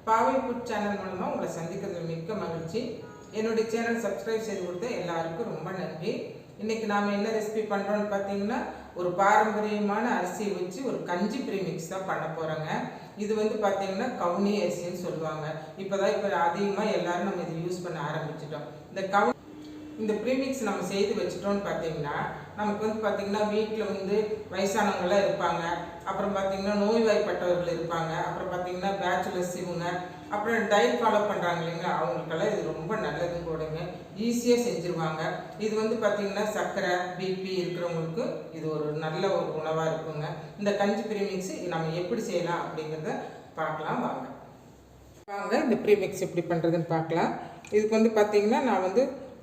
பாவை food channel மூலமாக உங்களை சந்திக்கிறதுல மிக்க மகிழ்ச்சி. என்னுடைய சேனல் சப்ஸ்கிரைப் செய்து கொடுத்த எல்லாருக்கும் ரொம்ப நன்றி. இன்றைக்கி நாம் என்ன ரெசிபி பண்ணுறோன்னு பார்த்தீங்கன்னா, ஒரு பாரம்பரியமான அரிசியை வச்சு ஒரு கஞ்சி ப்ரீமிக்ஸ் தான் பண்ண போகிறோங்க. இது பார்த்தீங்கன்னா கவுனி அரிசின்னு சொல்லுவாங்க. இப்போ அதிகமாக எல்லோரும் நம்ம இதை யூஸ் பண்ண ஆரம்பிச்சிட்டோம். இந்த ப்ரீமிக்ஸ் நம்ம செய்து வச்சிட்டோம்னு பார்த்தீங்கன்னா, நமக்கு பார்த்தீங்கன்னா வீட்டில் வயசானவங்களாம் இருப்பாங்க, அப்புறம் பார்த்தீங்கன்னா நோய்வாய்ப்பட்டவர்கள் இருப்பாங்க, அப்புறம் பார்த்தீங்கன்னா பேச்சுலர்ஸ் இவங்க, அப்புறம் டயட் ஃபாலோ பண்ணுறாங்க இல்லைங்களா, அவங்களுக்கெல்லாம் இது ரொம்ப நல்லதுன்னு கூடங்க. ஈஸியாக செஞ்சுருவாங்க. இது பார்த்தீங்கன்னா சர்க்கரை பிபி இருக்கிறவங்களுக்கு இது ஒரு நல்ல ஒரு உணவாக இருக்குங்க. இந்த கஞ்சி ப்ரீமிக்ஸ் நம்ம எப்படி செய்யலாம் அப்படிங்கிறத பார்க்கலாம் வாங்க. இந்த ப்ரீமிக்ஸ் எப்படி பண்ணுறதுன்னு பார்க்கலாம். இதுக்கு பார்த்தீங்கன்னா நான்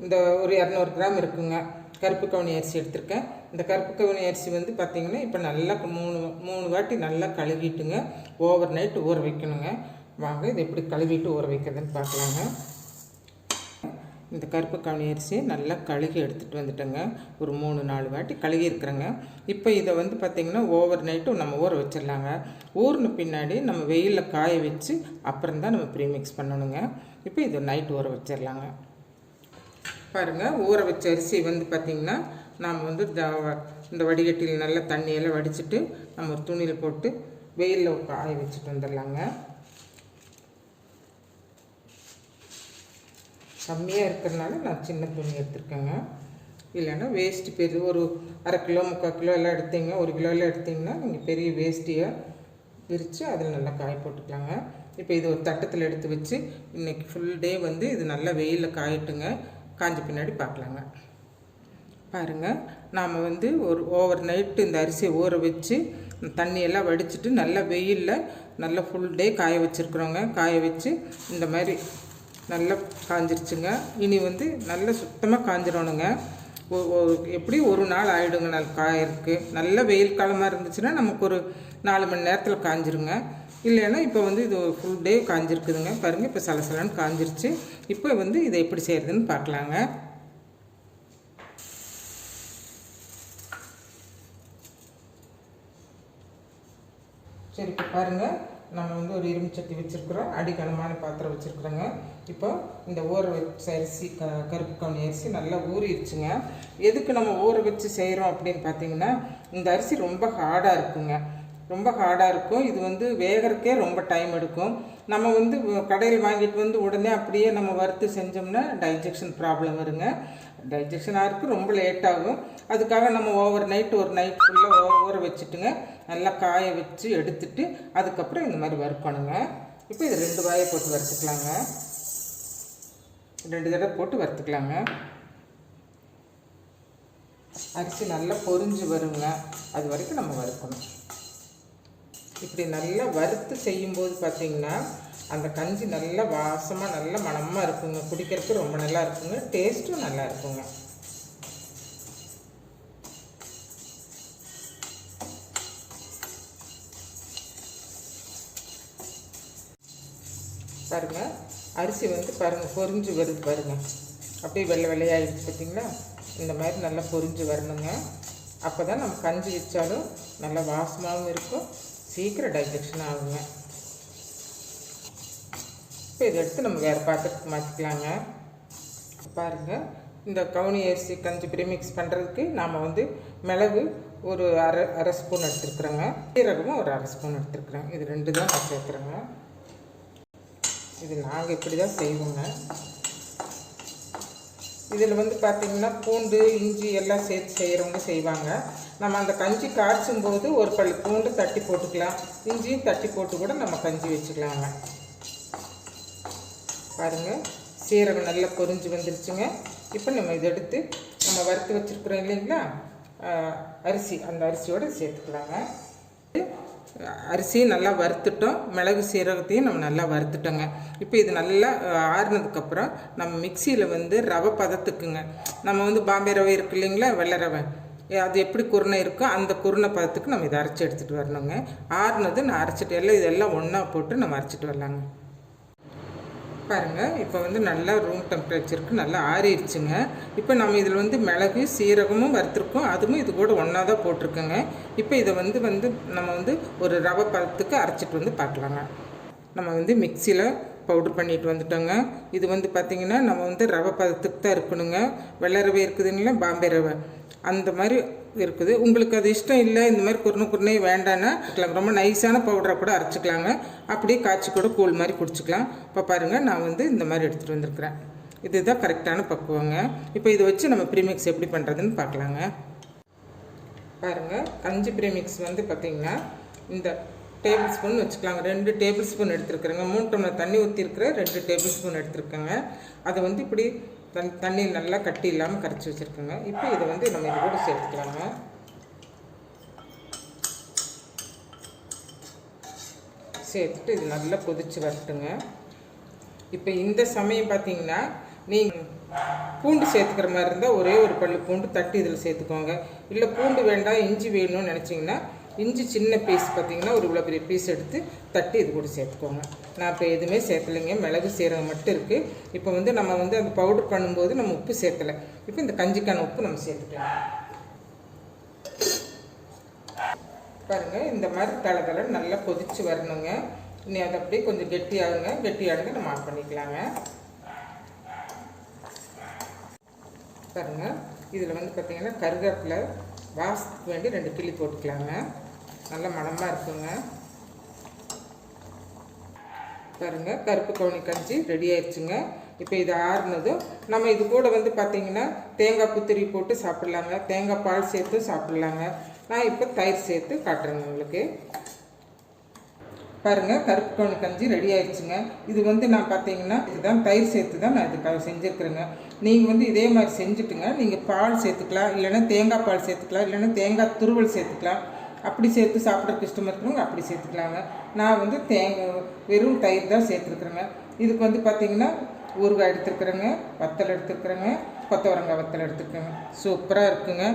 இந்த ஒரு 200 கிராம் இருக்குங்க கருப்பு கவுனி அரிசி எடுத்திருக்கேன். இந்த கருப்பு கவுனி அரிசி பார்த்திங்கன்னா இப்போ நல்லா மூணு வாட்டி நல்லா கழுவிட்டுங்க ஓவர் நைட் ஊற வைக்கணுங்க. வாங்க இது எப்படி கழுவிட்டு ஊற வைக்கிறதுன்னு பார்க்கலாங்க. இந்த கருப்பு கவுனி அரிசியை நல்லா கழுகி எடுத்துகிட்டு வந்துட்டேங்க. ஒரு 3-4 வாட்டி கழுகி இருக்கிறேங்க. இப்போ இதை பார்த்திங்கன்னா ஓவர் நைட்டு நம்ம ஊற வச்சிடலாங்க. ஊறின பின்னாடி நம்ம வெயிலில் காய வச்சு அப்புறம் தான் நம்ம ப்ரீமிக்ஸ் பண்ணணுங்க. இப்போ இதை நைட் ஊற வச்சிடலாங்க. பாருங்கள், ஊற வச்ச அரிசி பார்த்திங்கன்னா நாம் இந்த வடிகட்டியில் நல்லா தண்ணியெல்லாம் வடிச்சிட்டு நம்ம ஒரு துணியில் போட்டு வெயிலில் காய வச்சுட்டு வந்துடலாங்க. கம்மியாக இருக்கிறதுனால நான் சின்ன துணி எடுத்துருக்கேங்க. இல்லைன்னா வேஸ்ட்டு பெரிய ஒரு 1/2 கிலோ 3/4 கிலோ எல்லாம் எடுத்தீங்க, 1 கிலோலாம் எடுத்திங்கன்னா நீங்கள் பெரிய வேஸ்ட்டியாக விரித்து அதில் நல்லா காய போட்டுக்கலாங்க. இப்போ இது ஒரு தட்டத்தில் எடுத்து வச்சு இன்றைக்கி ஃபுல் டே இது நல்லா வெயிலில் காயட்டுங்க. காஞ்ச பின்னாடி பார்க்கலாங்க. பாருங்கள், நாம் ஒரு ஓவர் நைட்டு இந்த அரிசியை ஊற வச்சு தண்ணியெல்லாம் வடிச்சிட்டு நல்லா வெயிலில் நல்லா ஃபுல் டே காய வச்சுருக்குறோங்க. காய வச்சு இந்த மாதிரி நல்லா காஞ்சிருச்சுங்க. இனி நல்லா சுத்தமாக காஞ்சிடணுங்க. எப்படி ஒரு நாள் ஆகிடுங்க நாள் காயறதுக்கு. நல்ல வெயில் காலமாக இருந்துச்சுன்னா நமக்கு ஒரு 4 மணி நேரத்தில் காஞ்சிருங்க. இல்லைன்னா இப்போ இது ஃபுல் டே காஞ்சிருக்குதுங்க. பாருங்கள், இப்போ சலசலன்னு காஞ்சிருச்சு. இப்போ இதை எப்படி செய்கிறதுன்னு பார்க்கலாங்க. சரி, இப்போ பாருங்கள், நம்ம ஒரு இரும்பு சட்டி வச்சுருக்குறோம், அடிக்கனமான பாத்திரம் வச்சுருக்குறோங்க. இப்போ இந்த ஊற வச்ச அரிசி கருப்பு கவுனி அரிசி நல்லா ஊறிடுச்சுங்க. எதுக்கு நம்ம ஊற வச்சு செய்கிறோம் அப்படின்னு பார்த்தீங்கன்னா, இந்த அரிசி ரொம்ப ஹார்டாக இருக்குங்க. ரொம்ப ஹார்டாக இருக்கும். இது வேகிறதுக்கே ரொம்ப டைம் எடுக்கும். நம்ம கடையில் வாங்கிட்டு உடனே அப்படியே நம்ம வறுத்து செஞ்சோம்னா டைஜஷன் ப்ராப்ளம் வருங்க. டைஜஷன் ஆகிறதுக்கு ரொம்ப லேட் ஆகும். அதுக்காக நம்ம ஓவர் நைட் ஒரு நைட் ஃபுல்லாக ஊற வச்சுட்டுங்க நல்லா காய வச்சு எடுத்துட்டு அதுக்கப்புறம் இந்த மாதிரி வறுக்கணுங்க. இப்போ இது 2 வாயை போட்டு வறுத்துக்கலாங்க. 2 தடவை போட்டு வறுத்துக்கலாங்க. அரிசி நல்லா பொரிஞ்சு வருங்க. அது வரைக்கும் நம்ம வறுக்கணும். இப்படி நல்லா வறுத்து செய்யும்போது பார்த்திங்கன்னா அந்த கஞ்சி நல்லா வாசமாக நல்லா மணமாக இருக்குங்க. குடிக்கிறதுக்கு ரொம்ப நல்லா இருக்குங்க. டேஸ்ட்டும் நல்லா இருக்குங்க. பாருங்கள், அரிசி பாருங்கள் பொரிஞ்சு வருது பாருங்கள். அப்படியே வெள்ளை வெள்ளையாகிடுச்சு பார்த்திங்களா. இந்த மாதிரி நல்லா பொரிஞ்சு வரணுங்க. அப்போ தான் நம்ம கஞ்சி வச்சாலும் நல்லா வாசமாகவும் இருக்கும், சீக்கிரம் டைஜஷன் ஆகுங்க. இப்போ இதை எடுத்து நம்ம வேறு பாத்திரத்துக்கு மாற்றிக்கலாங்க. பாருங்கள், இந்த கவுனி அரிசி கஞ்சி ப்ரீமிக்ஸ் பண்ணுறதுக்கு நாம் மிளகு ஒரு அரை ஸ்பூன் எடுத்துருக்குறோங்க. சீரகமும் ஒரு 1/2 ஸ்பூன் எடுத்துருக்குறேன். இது 2 தான் நான் சேர்க்குறேங்க. இது நாங்கள் இப்படி தான் செய்வோங்க. இதில் பார்த்திங்கன்னா பூண்டு இஞ்சி எல்லாம் சேர்த்து செய்கிறவங்க செய்வாங்க. நம்ம அந்த கஞ்சி காய்ச்சும் போது ஒரு பல் பூண்டு தட்டி போட்டுக்கலாம், இஞ்சியும் தட்டி போட்டு கூட நம்ம கஞ்சி வச்சுக்கலாங்க. பாருங்கள், சீரகம் நல்லா பொரிஞ்சு வந்துருச்சுங்க. இப்போ நம்ம இதை எடுத்து நம்ம வறுத்து வச்சுருக்குறோம் இல்லைங்களா அரிசி, அந்த அரிசியோடு சேர்த்துக்கலாங்க. அரிசியும் நல்லா வறுத்துட்டோம், மிளகு சீரகத்தையும் நம்ம நல்லா வறுத்துட்டோங்க. இப்போ இது நல்லா ஆறுனதுக்கப்புறம் நம்ம மிக்சியில் ரவை பதத்துக்குங்க. நம்ம பாம்பே ரவை இருக்குது இல்லைங்களா, வெள்ளை ரவை, அது எப்படி குருணை இருக்கோ அந்த குருணை பதத்துக்கு நம்ம இதை அரைச்சி எடுத்துகிட்டு வரணுங்க. ஆறுனது நான் அரைச்சிட்டு இதெல்லாம் ஒன்றா போட்டு நம்ம அரைச்சிட்டு வரலாங்க. பாருங்கள், இப்போ நல்லா ரூம் டெம்பரேச்சருக்கு நல்லா ஆறிடுச்சுங்க. இப்போ நம்ம இதில் மிளகு சீரகமும் வறுத்துருக்கோம், அதுவும் இது கூட ஒன்றா தான் போட்டிருக்கோங்க. இப்போ இதை நம்ம ஒரு ரவை பதத்துக்கு அரைச்சிட்டு பார்க்கலாங்க. நம்ம வந்து மிக்சியில் பவுடர் பண்ணிட்டு வந்துட்டோங்க. இது வந்து பார்த்திங்கன்னா நம்ம வந்து ரவை பதத்துக்கு தான் இருக்கணுங்க. வெள்ளை ரவை இருக்குதுங்களா, பாம்பே ரவை அந்த மாதிரி இருக்குது. உங்களுக்கு அது இஷ்டம் இல்லை, இந்த மாதிரி குருணை வேண்டான்னா ரொம்ப நைஸான பவுடராக கூட அரைச்சிக்கலாங்க. அப்படியே காய்ச்சி கூட கூழ் மாதிரி குடிச்சிக்கலாம். இப்போ பாருங்கள், நான் வந்து இந்த மாதிரி எடுத்துகிட்டு வந்திருக்கிறேன். இதுதான் கரெக்டான பக்குவங்க. இப்போ இதை வச்சு நம்ம ப்ரீமிக்ஸ் எப்படி பண்ணுறதுன்னு பார்க்கலாங்க. பாருங்கள், கஞ்சி ப்ரீமிக்ஸ் வந்து பார்த்திங்கன்னா இந்த டேபிள் ஸ்பூன் வச்சுக்கலாங்க. 2 டேபிள் ஸ்பூன் எடுத்துருக்குறேங்க. 3 டம்ளர் தண்ணி ஊற்றிருக்கிற 2 டேபிள் ஸ்பூன் எடுத்துருக்கேங்க. அதை வந்து இப்படி தண்ணி நல்லா கட்டி இல்லாமல் கரைச்சி வச்சுருக்கேங்க. இப்போ இதை வந்து நம்ம இது கூட சேர்த்துக்கலாங்க. சேர்த்துட்டு இது நல்லா கொதித்து வரட்டுங்க. இப்போ இந்த சமயம் பார்த்திங்கன்னா நீங்கள் பூண்டு சேர்த்துக்கிற மாதிரி இருந்தால் ஒரே ஒரு பல்லு பூண்டு தட்டி இதில் சேர்த்துக்கோங்க. இல்லை பூண்டு வேண்டாம், இஞ்சி வேணும்னு நினச்சிங்கன்னா இஞ்சி சின்ன பீஸ் பார்த்திங்கன்னா ஒரு இவ்வளோ பெரிய பீஸ் எடுத்து தட்டி இது கூட சேர்த்துக்கோங்க. நான் இப்போ எதுவுமே சேர்த்தலைங்க, மிளகு சீரகம் மட்டும் இருக்குது. இப்போ வந்து நம்ம வந்து அந்த பவுடர் பண்ணும்போது நம்ம உப்பு சேர்த்தலை. இப்போ இந்த கஞ்சிக்கான உப்பு நம்ம சேர்த்துக்கலாம். பாருங்கள், இந்த மாதிரி தலை நல்லா கொதித்து வரணுங்க. இனி அதை அப்படியே கொஞ்சம் கெட்டியாகுங்க நம்ம ஆஃப் பண்ணிக்கலாங்க. பாருங்கள், இதில் வந்து பார்த்திங்கன்னா கருவேப்பிலை வாசத்துக்கு வேண்டி 2 கிள்ளி போட்டுக்கலாங்க. நல்ல மணமாக இருக்குங்க. பாருங்கள், கருப்பு கவுனி கஞ்சி ரெடி ஆயிடுச்சுங்க. இப்போ இது ஆறுனதும் நம்ம இது கூட வந்து பார்த்திங்கன்னா தேங்காய் புத்திரி போட்டு சாப்பிட்லாங்க, தேங்காய் பால் சேர்த்து சாப்பிட்லாங்க. நான் இப்போ தயிர் சேர்த்து காட்டுறேங்க உங்களுக்கு. பாருங்கள், கருப்பு கவுனி கஞ்சி ரெடி ஆயிடுச்சுங்க. இது வந்து நான் பார்த்தீங்கன்னா இதுதான் தயிர் சேர்த்து தான் நான் இதுக்காக செஞ்சுருக்குறேங்க. நீங்கள் வந்து இதே மாதிரி செஞ்சுட்டுங்க, நீங்கள் பால் சேர்த்துக்கலாம், இல்லைன்னா தேங்காய் பால் சேர்த்துக்கலாம், இல்லைன்னா தேங்காய் துருவல் சேர்த்துக்கலாம். அப்படி சேர்த்து சாப்பிட்றதுக்கு இஷ்டம் இருக்கிறவங்க அப்படி சேர்த்துக்கலாங்க. நான் வந்து வெறும் தயிர் தான் சேர்த்துருக்குறேங்க. இதுக்கு வந்து பார்த்திங்கன்னா ஊறுகாய் எடுத்துருக்குறேங்க, வத்தல் எடுத்துருக்குறேங்க, கொத்தவரங்காய் வத்தல் எடுத்துருக்குறேங்க. சூப்பராக இருக்குங்க.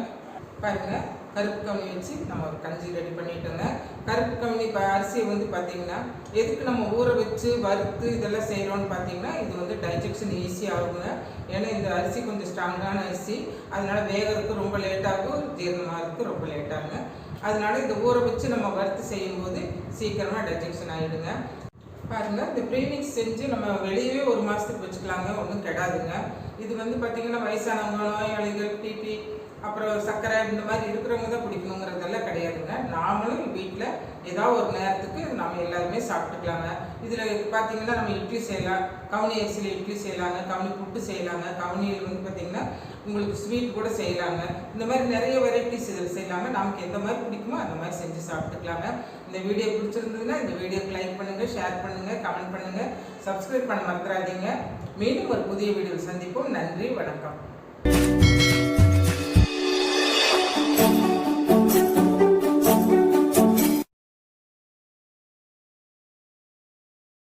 பாருங்கள், கருப்பு கவுனி வச்சு நம்ம ஒரு கஞ்சி ரெடி பண்ணிட்டோங்க. கருப்பு கவுனி அரிசியை வந்து பார்த்திங்கன்னா எதுக்கு நம்ம ஊற வச்சு வறுத்து இதெல்லாம் செய்கிறோன்னு பார்த்திங்கன்னா இது வந்து டைஜஷன் ஈஸியாக ஆகுங்க. ஏன்னா இந்த அரிசி கொஞ்சம் ஸ்ட்ராங்கான அரிசி, அதனால் வேகிறதுக்கு ரொம்ப லேட்டாகும், ஜீரணமாகிறதுக்கு ரொம்ப லேட்டாகுங்க. அதனால இந்த ஊற வச்சு நம்ம வறுத்து செய்யும்போது சீக்கிரமாக டைஜஷன் ஆகிடுங்க. பாருங்கள், இந்த ப்ரீமிக்ஸ் செஞ்சு நம்ம வெளியவே 1 மாதத்துக்கு வச்சுக்கலாங்க, ஒன்றும் கெடாதுங்க. இது வந்து பார்த்திங்கன்னா வயசானவங்க, நோயாளிகள், பிபி, அப்புறம் சர்க்கரை இந்த மாதிரி இருக்கிறவங்க தான் பிடிக்கணுங்கிறதெல்லாம் கிடையாதுங்க. நாமளும் வீட்டில் ஏதாவது ஒரு நேரத்துக்கு நம்ம எல்லாருமே சாப்பிட்டுக்கலாங்க. இதில் பார்த்திங்கன்னா நம்ம இட்லி செய்யலாம், கவுனி அரிசியில் இட்லி செய்யலாங்க, கவுனி புட்டு செய்யலாங்க, கவுனியில் வந்து பார்த்திங்கன்னா உங்களுக்கு ஸ்வீட் கூட செய்யலாங்க. இந்த மாதிரி நிறைய வெரைட்டிஸ் இதில் செய்யலாங்க. நமக்கு எந்த மாதிரி பிடிக்குமோ அந்த மாதிரி செஞ்சு சாப்பிட்டுக்கலாங்க. இந்த வீடியோ பிடிச்சிருந்ததுன்னா இந்த வீடியோக்கு லைக் பண்ணுங்கள், ஷேர் பண்ணுங்கள், கமெண்ட் பண்ணுங்கள், சப்ஸ்கிரைப் பண்ண மறந்துடாதீங்க. மீண்டும் ஒரு புதிய வீடியோவில் சந்திப்போம். நன்றி, வணக்கம்.